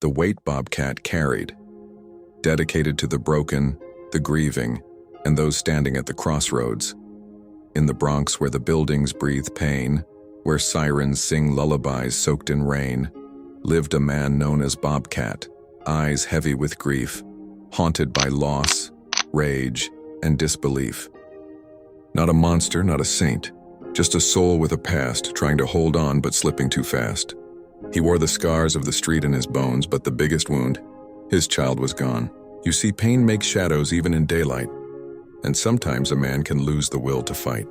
the weight Bobcat carried, dedicated to the broken, the grieving, and those standing at the crossroads. In the Bronx, where the buildings breathe pain, where sirens sing lullabies soaked in rain, lived a man known as Bobcat, eyes heavy with grief, haunted by loss, rage, and disbelief. Not a monster, not a saint, just a soul with a past, trying to hold on but slipping too fast. He wore the scars of the street in his bones, but the biggest wound, his child was gone. You see, pain makes shadows even in daylight, and sometimes a man can lose the will to fight.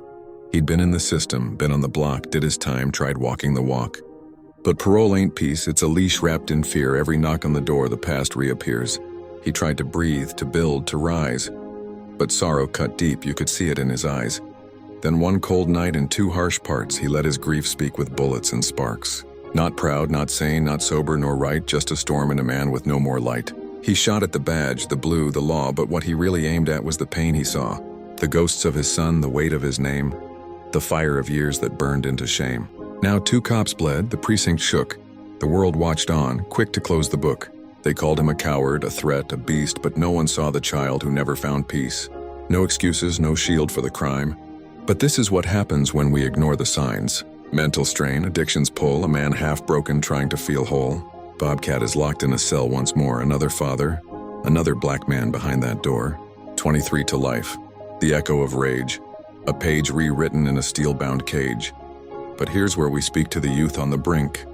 He'd been in the system, been on the block, did his time, tried walking the walk. But parole ain't peace, it's a leash wrapped in fear. Every knock on the door, the past reappears. He tried to breathe, to build, to rise, but sorrow cut deep, you could see it in his eyes. Then one cold night in two harsh parts, he let his grief speak with bullets and sparks. Not proud, not sane, not sober nor right, just a storm in a man with no more light. He shot at the badge, the blue, the law, but what he really aimed at was the pain he saw. The ghosts of his son, the weight of his name, the fire of years that burned into shame. Now 2 cops bled, the precinct shook. The world watched on, quick to close the book. They called him a coward, a threat, a beast, but no one saw the child who never found peace. No excuses, no shield for the crime. But this is what happens when we ignore the signs. Mental strain, addiction's pull, a man half-broken trying to feel whole. Bobcat is locked in a cell once more, another father, another black man behind that door. 23 to life, the echo of rage, a page rewritten in a steel-bound cage. But here's where we speak to the youth on the brink,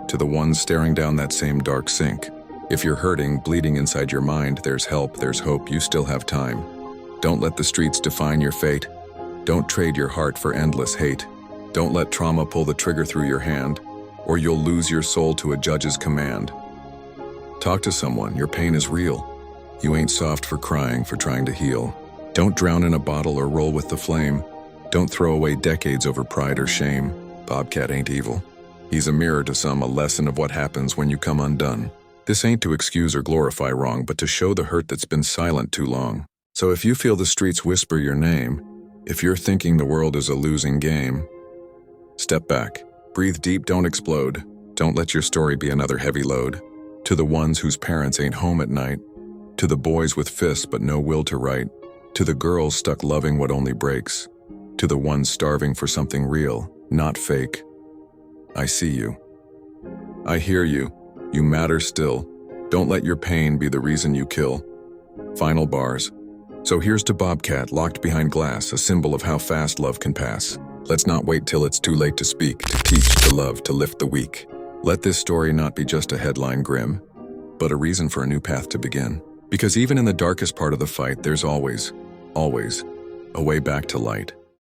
to the ones staring down that same dark sink. If you're hurting, bleeding inside your mind, there's help, there's hope, you still have time. Don't let the streets define your fate. Don't trade your heart for endless hate. Don't let trauma pull the trigger through your hand, or you'll lose your soul to a judge's command. Talk to someone, your pain is real. You ain't soft for crying, for trying to heal. Don't drown in a bottle or roll with the flame. Don't throw away decades over pride or shame. Bobcat ain't evil. He's a mirror to some, a lesson of what happens when you come undone. This ain't to excuse or glorify wrong, but to show the hurt that's been silent too long. So if you feel the streets whisper your name, if you're thinking the world is a losing game, step back, breathe deep, don't explode. Don't let your story be another heavy load. To the ones whose parents ain't home at night, to the boys with fists but no will to write, to the girls stuck loving what only breaks, to the ones starving for something real, not fake. I see you. I hear you. You matter still. Don't let your pain be the reason you kill. Final bars. So here's to Bobcat, locked behind glass, a symbol of how fast love can pass. Let's not wait till it's too late to speak, to teach, to love, to lift the weak. Let this story not be just a headline grim, but a reason for a new path to begin. Because even in the darkest part of the fight, there's always, a way back to light.